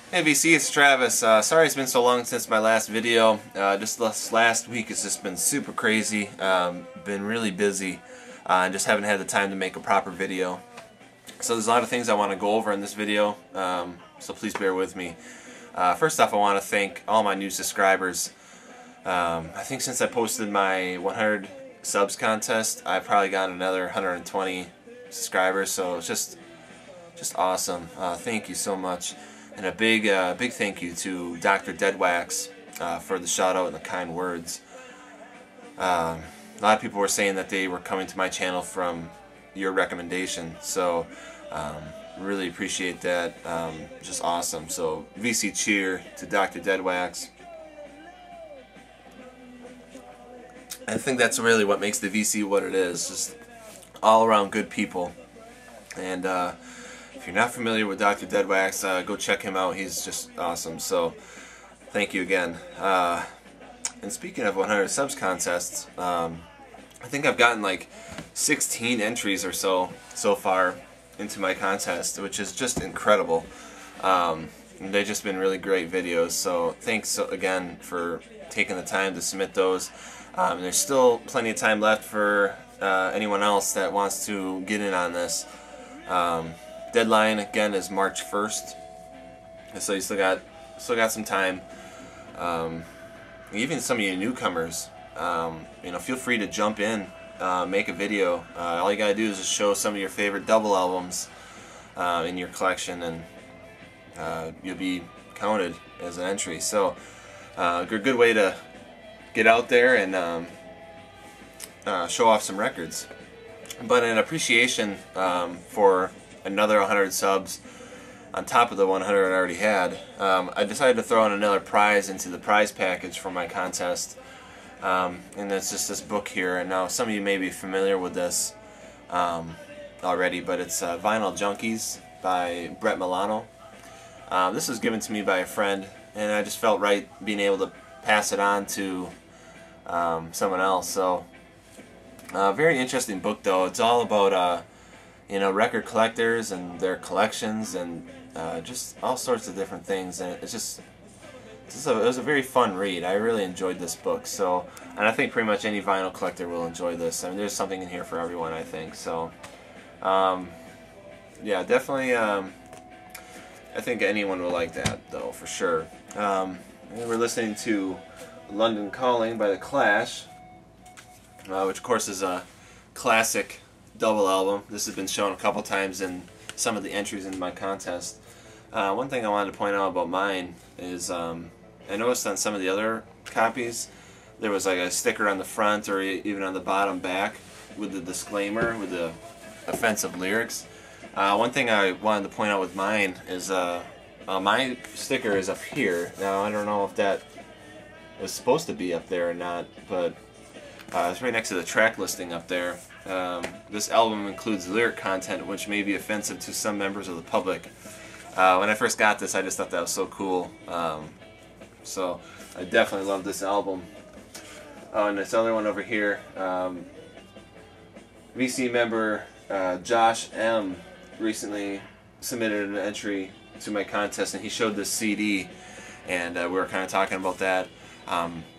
Hey VC, it's Travis. Sorry it's been so long since my last video. Just this last week has just been super crazy. Been really busy and just haven't had the time to make a proper video. So there's a lot of things I want to go over in this video, so please bear with me. First off, I want to thank all my new subscribers. I think since I posted my 100 subs contest, I've probably gotten another 120 subscribers, so it's just awesome. Thank you so much. And a big thank you to Dr. Deadwax for the shout out and the kind words. A lot of people were saying that they were coming to my channel from your recommendation, so really appreciate that. Just awesome. So VC cheer to Dr. Deadwax. I think that's really what makes the VC what it is, just all around good people. And if you're not familiar with Dr. Deadwax, go check him out. He's just awesome. So thank you again. And speaking of 100 subs contests, I think I've gotten like 16 entries or so far into my contest, which is just incredible. They've just been really great videos. So thanks again for taking the time to submit those. There's still plenty of time left for anyone else that wants to get in on this. Deadline again is March 1st, so you still got some time. Even some of you newcomers, feel free to jump in, make a video. All you gotta do is just show some of your favorite double albums in your collection, and you'll be counted as an entry. So a good way to get out there and show off some records. But in appreciation for another 100 subs on top of the 100 I already had, I decided to throw in another prize into the prize package for my contest, and it's just this book here. And now some of you may be familiar with this already, but it's Vinyl Junkies by Brett Milano. This was given to me by a friend, and I just felt right being able to pass it on to someone else. So very interesting book, though. It's all about record collectors and their collections, and just all sorts of different things. And it was a very fun read. I really enjoyed this book. So, and I think pretty much any vinyl collector will enjoy this. I mean, there's something in here for everyone, I think. So, yeah, definitely. I think anyone will like that, though, for sure. We're listening to London Calling by The Clash, which of course is a classic double album. This has been shown a couple times in some of the entries in my contest. One thing I wanted to point out about mine is I noticed on some of the other copies there was like a sticker on the front or even on the bottom back with the disclaimer with the offensive lyrics. One thing I wanted to point out with mine is my sticker is up here. Now I don't know if that was supposed to be up there or not, but it's right next to the track listing up there. This album includes lyric content which may be offensive to some members of the public. When I first got this, I just thought that was so cool. So I definitely love this album. Oh, and this other one over here, VC member Josh M. recently submitted an entry to my contest, and he showed this CD, and we were kind of talking about that.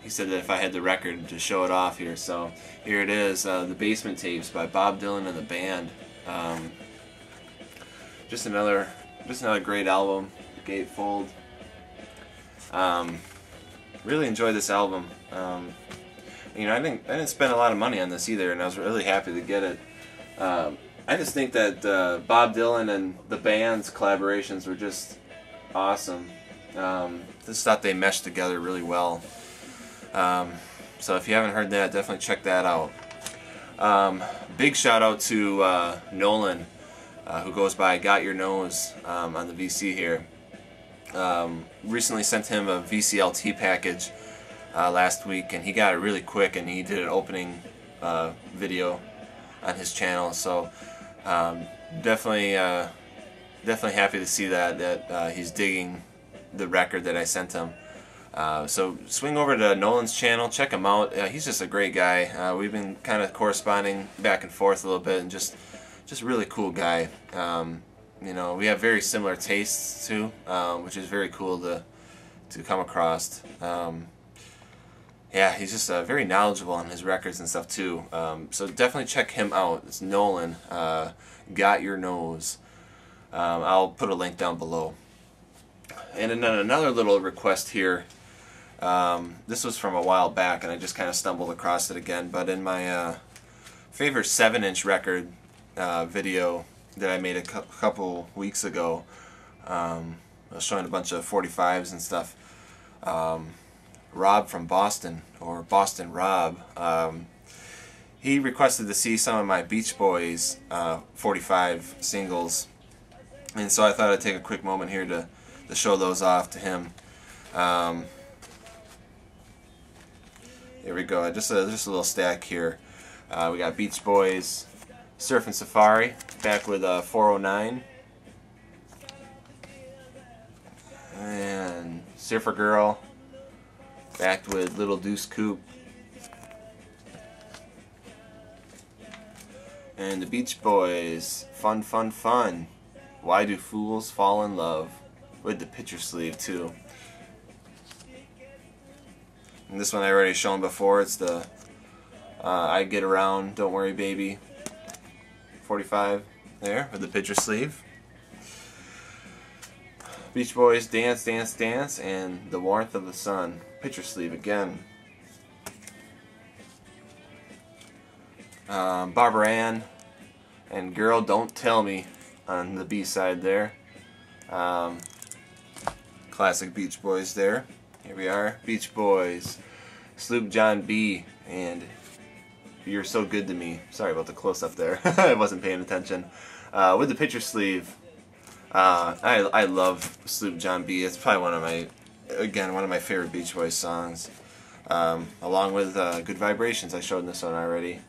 He said that if I had the record to show it off here, so here it is, The Basement Tapes by Bob Dylan and the Band. Just another great album, Gatefold. Really enjoyed this album. I didn't spend a lot of money on this either, and I was really happy to get it. I just think that Bob Dylan and the Band's collaborations were just awesome. Just thought they meshed together really well. So if you haven't heard that, definitely check that out. Big shout out to Nolan, who goes by Got Your Nose on the VC here. Recently sent him a VCLT package last week, and he got it really quick, and he did an opening video on his channel. So definitely happy to see that he's digging the record that I sent him. So swing over to Nolan's channel, check him out. He's just a great guy. We've been kind of corresponding back and forth a little bit, and just really cool guy. you know, we have very similar tastes too, which is very cool to come across. Yeah, he's just very knowledgeable on his records and stuff too. So definitely check him out. It's Nolan. Got Your Nose. I'll put a link down below. And then another little request here. This was from a while back, and I just kind of stumbled across it again. But in my favorite 7-inch record video that I made a couple weeks ago, I was showing a bunch of 45s and stuff. Rob from Boston, or Boston Rob, he requested to see some of my Beach Boys 45 singles, and so I thought I'd take a quick moment here to show those off to him. Here we go, just a little stack here. We got Beach Boys, Surfin' Safari, back with 409, and Surfer Girl, backed with Little Deuce Coupe, and the Beach Boys, Fun Fun Fun, Why Do Fools Fall in Love, with the picture sleeve too. And this one I already shown before. It's the I Get Around, Don't Worry Baby 45 there with the picture sleeve. Beach Boys, Dance Dance Dance, and The Warmth of the Sun, picture sleeve again. Barbara Ann and Girl Don't Tell Me on the B side there. Classic Beach Boys there. Here we are, Beach Boys, Sloop John B, and You're So Good to Me. Sorry about the close up there. I wasn't paying attention. With the picture sleeve. I love Sloop John B. It's probably one of my favorite Beach Boys songs. Along with Good Vibrations. I showed this one already.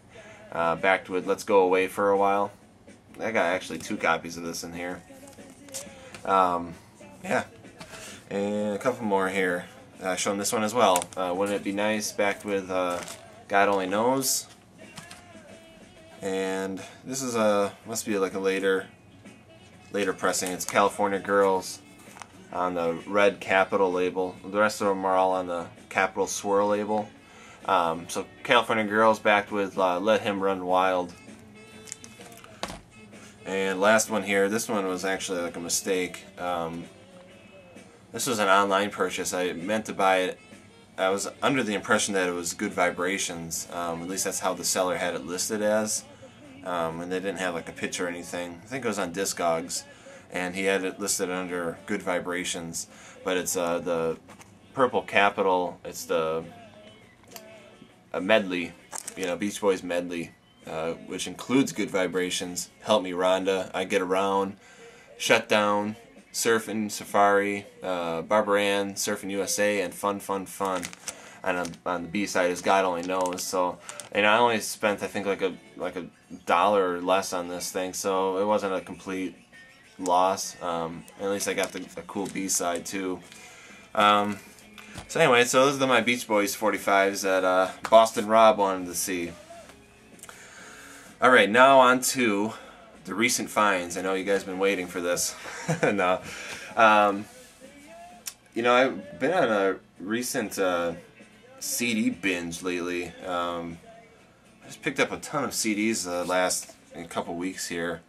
Backed with Let's Go Away for a While. I got actually 2 copies of this in here. Yeah. And a couple more here. Showing this one as well. Wouldn't It Be Nice? Backed with God Only Knows. And this is must be like a later pressing. It's California Girls on the red Capitol label. The rest of them are all on the Capitol Swirl label. So California Girls backed with Let Him Run Wild. And last one here, this one was actually like a mistake. This was an online purchase. I meant to buy it. I was under the impression that it was Good Vibrations. At least that's how the seller had it listed as. And they didn't have like a picture or anything. I think it was on Discogs, and he had it listed under Good Vibrations. But it's the Purple Capitol. It's a medley, you know, Beach Boys medley, which includes Good Vibrations, Help Me Rhonda, I Get Around, Shut Down, Surfin' Safari, Barbara Ann, Surfin' USA, and Fun Fun Fun. And on the B side is God Only Knows. So, and I only spent I think like a $1 or less on this thing, so it wasn't a complete loss. At least I got a cool B side too. So anyway, so those are my Beach Boys 45s that Boston Rob wanted to see. All right, now on to the recent finds. I know you guys have been waiting for this. No, you know, I've been on a recent CD binge lately. I just picked up a ton of CDs the last couple weeks here.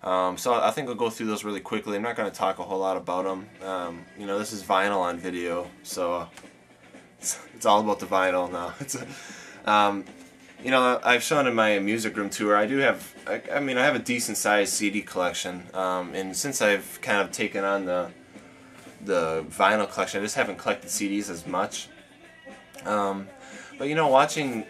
So I think I'll go through those really quickly. I'm not going to talk a whole lot about them. You know, this is vinyl on video, so it's all about the vinyl now. You know, I've shown in my music room tour, I do have, I mean, I have a decent sized CD collection, and since I've kind of taken on the vinyl collection, I just haven't collected CDs as much. But you know, watching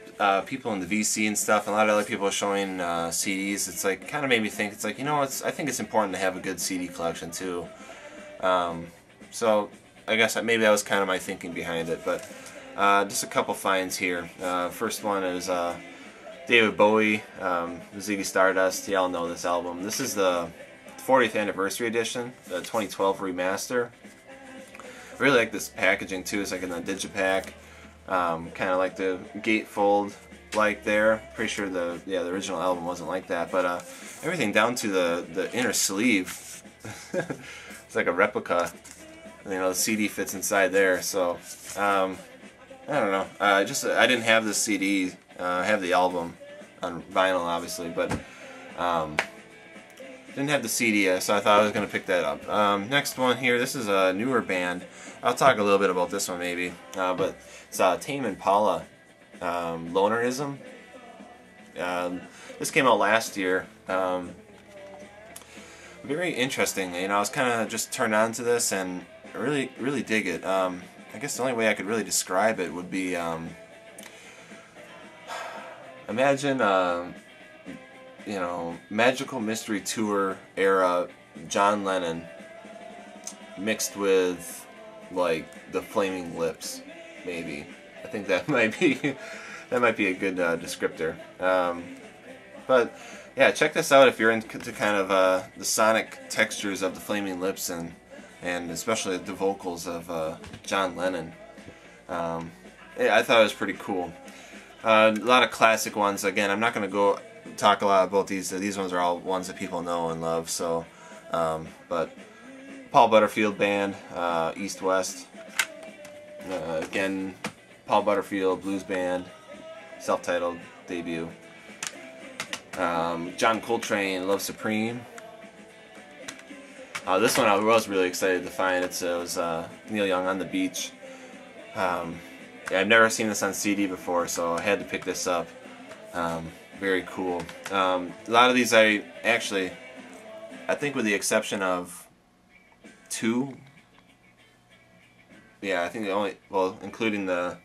people in the VC and stuff, and a lot of other people showing CDs, it's like kind of made me think. It's like, you know, I think it's important to have a good CD collection too. So I guess maybe that was kind of my thinking behind it. But just a couple finds here. First one is David Bowie, Ziggy Stardust. Y'all know this album. This is the 40th anniversary edition, the 2012 remaster. I really like this packaging too. It's like in the digipack. Kind of like the gatefold like there. Pretty sure the original album wasn't like that, but everything down to the inner sleeve. It's like a replica. You know, the CD fits inside there. So I don't know. I didn't have the CD. I have the album on vinyl, obviously, but didn't have the CD, so I thought I was going to pick that up. Next one here, this is a newer band. I'll talk a little bit about this one maybe, but it's Tame Impala, Lonerism. This came out last year. Very interesting. You know, I was kind of just turned on to this and really dig it. I guess the only way I could really describe it would be imagine you know, Magical Mystery Tour era John Lennon mixed with like the Flaming Lips, maybe. I think that might be a good descriptor. But yeah, check this out if you're into kind of the sonic textures of the Flaming Lips and especially the vocals of John Lennon. Yeah, I thought it was pretty cool. A lot of classic ones. Again, I'm not going to talk a lot about these. These ones are all ones that people know and love. So, but Paul Butterfield Band, East West. Again, Paul Butterfield Blues Band, self-titled debut. John Coltrane, Love Supreme. This one I was really excited to find. It was Neil Young, On the Beach. Yeah, I've never seen this on CD before, so I had to pick this up. Very cool. A lot of these I think with the exception of 2, yeah, I think the only, well, including the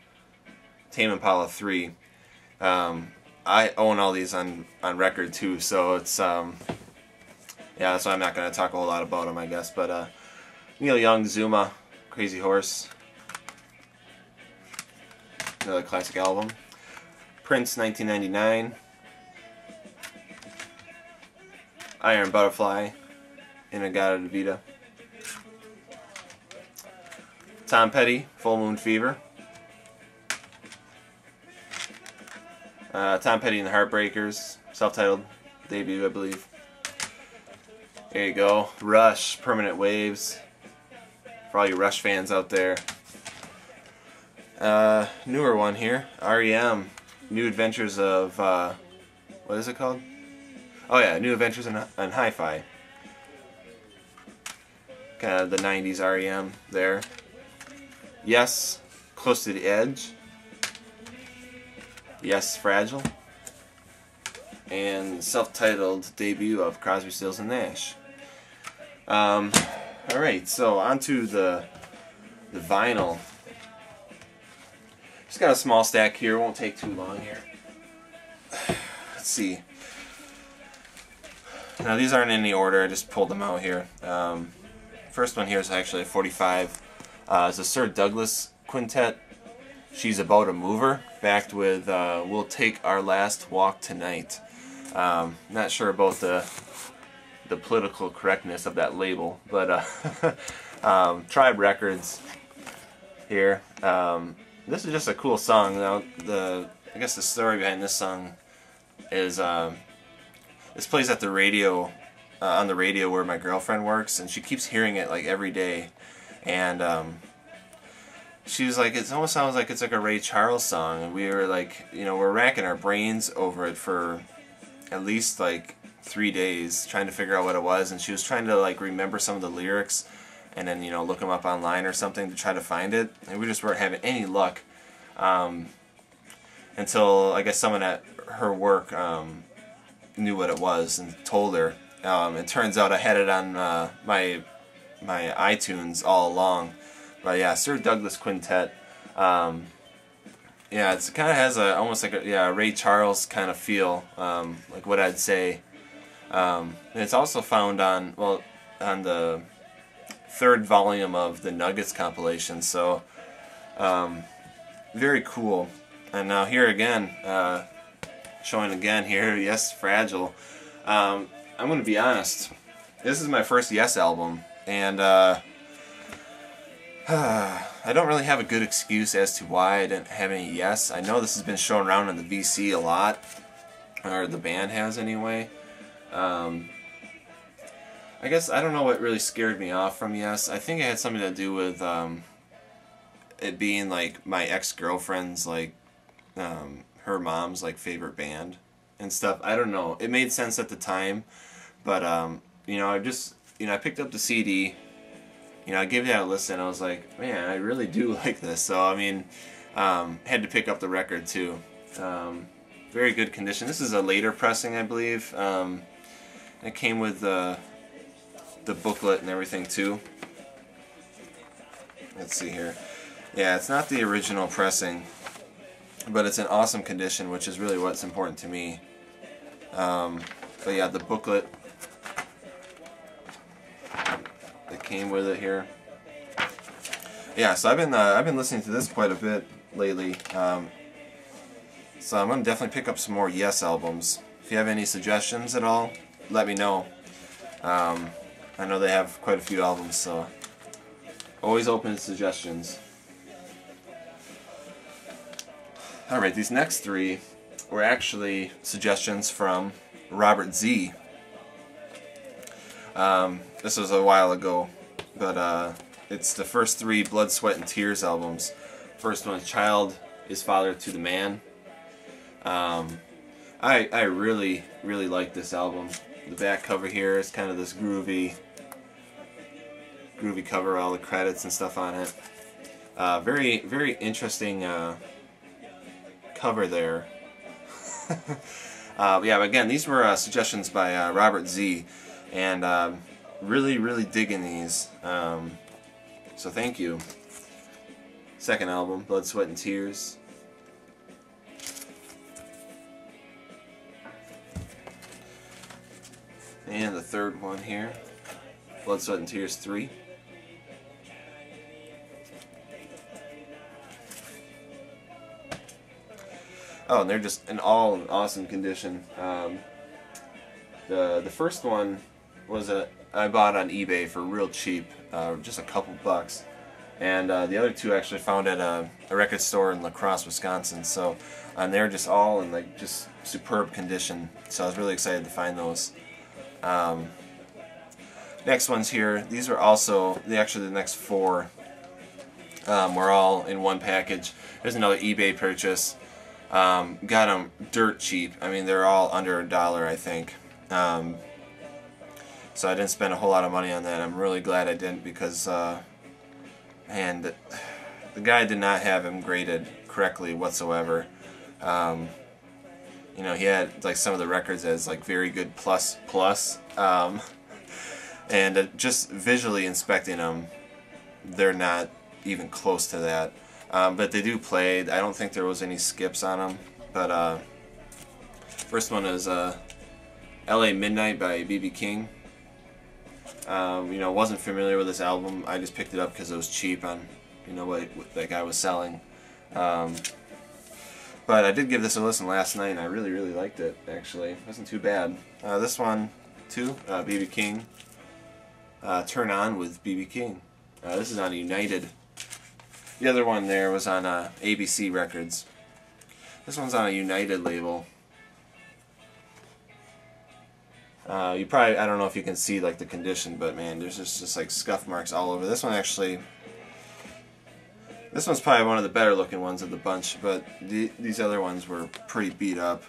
Tame Impala 3, I own all these on record too, so it's, yeah, so I'm not going to talk a whole lot about them, I guess, but Neil Young, Zuma, Crazy Horse, another classic album. Prince, 1999. Iron Butterfly, In-A-Gadda-Da-Vida. Tom Petty, Full Moon Fever. Tom Petty and the Heartbreakers, self-titled debut, I believe. There you go. Rush, Permanent Waves. For all you Rush fans out there. Newer one here, REM, New Adventures of, what is it called? Oh yeah, New Adventures in Hi-Fi. Kind of the 90s REM there. Yes, Close to the Edge. Yes, Fragile. And self-titled debut of Crosby, Stills and Nash. Alright, so onto the vinyl. Just got a small stack here, won't take too long here. Let's see. Now these aren't in any order, I just pulled them out here. First one here is actually a 45. It's a Sir Douglas Quintet. She's About a Mover, backed with We'll Take Our Last Walk Tonight. Not sure about the political correctness of that label, but Tribe Records here. This is just a cool song. Now, I guess the story behind this song is this plays at the radio, on the radio where my girlfriend works, and she keeps hearing it like every day, and she was like, it almost sounds like it's like a Ray Charles song, and we were like, you know, we're racking our brains over it for at least like 3 days trying to figure out what it was, and she was trying to like remember some of the lyrics and then, you know, look them up online or something to try to find it, and we just weren't having any luck until I guess someone at her work knew what it was and told her. It turns out I had it on my iTunes all along. But yeah, Sir Douglas Quintet. Yeah, it kind of has almost like a Ray Charles kind of feel, like what I'd say. And it's also found on the 3rd volume of the Nuggets compilation. So very cool. And now here again, showing again here, Yes, Fragile. I'm going to be honest, this is my first Yes album, and I don't really have a good excuse as to why I didn't have any Yes. I know this has been shown around in the VC a lot, or the band has anyway. I guess I don't know what really scared me off from Yes. I think it had something to do with it being like my ex-girlfriend's, like her mom's like favorite band and stuff. I don't know. It made sense at the time, but you know, I picked up the CD. You know, I gave that a listen. I was like, man, I really do like this. So I mean, had to pick up the record too. Very good condition. This is a later pressing, I believe. It came with the booklet and everything too. Let's see here. Yeah, it's not the original pressing, but it's in awesome condition, which is really what's important to me. But yeah, the booklet that came with it here. Yeah, so I've been listening to this quite a bit lately. So I'm gonna definitely pick up some more Yes albums. If you have any suggestions at all, let me know. I know they have quite a few albums, so always open to suggestions. Alright, these next three were actually suggestions from Robert Z. This was a while ago, but it's the first three Blood, Sweat, and Tears albums. First one is Child is Father to the Man. I really like this album. The back cover here is kind of this groovy cover, all the credits and stuff on it. Very interesting cover there. Yeah, but again, these were suggestions by Robert Z, and really digging these. So thank you. Second album, Blood, Sweat, and Tears. And the third one here, Blood, Sweat, and Tears 3. Oh, and they're just in all awesome condition. The first one was I bought on eBay for real cheap, just a couple bucks, and the other two actually found at a record store in La Crosse, Wisconsin. So, and they're just all in like just superb condition. So I was really excited to find those. Next ones here, these are also, actually the next four were all in one package. There's another eBay purchase. Got them dirt cheap. I mean, they're all under $1, I think. So I didn't spend a whole lot of money on that. I'm really glad I didn't, because and the guy did not have them graded correctly whatsoever. You know, he had like some of the records as like very good plus, and just visually inspecting them, they're not even close to that. But they do play. I don't think there was any skips on them. But first one is L.A. Midnight by B.B. King. You know, wasn't familiar with this album. I just picked it up because it was cheap on, you know, what that guy was selling. But I did give this a listen last night, and I really liked it, actually. It wasn't too bad. This one, too, B.B. King. Turn On with B.B. King. This is on United. The other one there was on ABC Records. This one's on a United label. You probably, I don't know if you can see like the condition, but man, there's just like scuff marks all over. This one actually, this one's probably one of the better looking ones of the bunch, but these other ones were pretty beat up.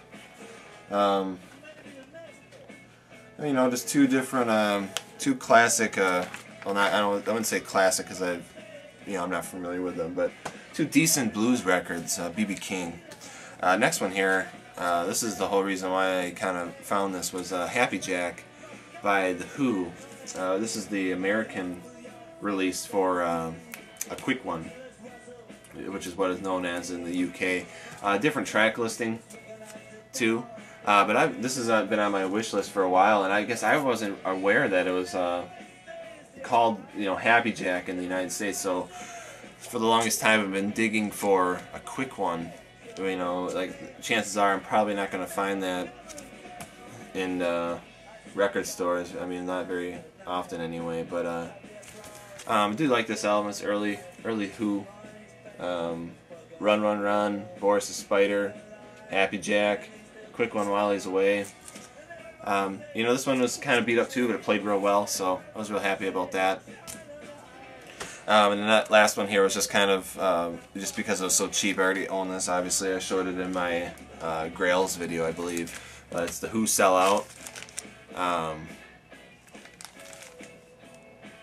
You know, just two different, two classic, well, I wouldn't say classic because I'm not familiar with them, but two decent blues records, B.B. King. Next one here, this is the whole reason why I kind of found this, was Happy Jack by The Who. This is the American release for a quick one, which is what is known as in the UK. Different track listing, too. But this has been on my wish list for a while, and I guess I wasn't aware that it was called, you know, Happy Jack in the United States. So for the longest time I've been digging for a quick one. You know, like, chances are I'm probably not going to find that in record stores. I mean, not very often anyway, but I do like this album. It's early Who. Run, Run, Run, Boris the Spider, Happy Jack, Quick One While He's Away. You know, this one was kind of beat up too, but it played real well, so I was real happy about that. And then that last one here was just kind of, just because it was so cheap. I already own this, obviously. I showed it in my Grails video, I believe. But it's the Who Sell Out.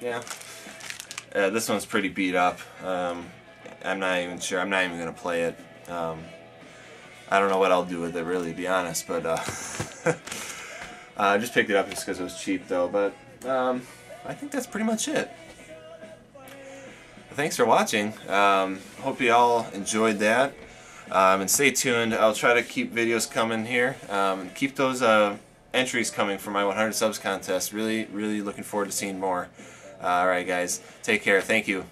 Yeah. This one's pretty beat up. I'm not even sure. I'm not even going to play it. I don't know what I'll do with it, really, to be honest. But I just picked it up just because it was cheap, though. But I think that's pretty much it. Thanks for watching. Hope you all enjoyed that. And stay tuned. I'll try to keep videos coming here. Keep those entries coming for my 100 subs contest. Really looking forward to seeing more. Alright guys, take care. Thank you.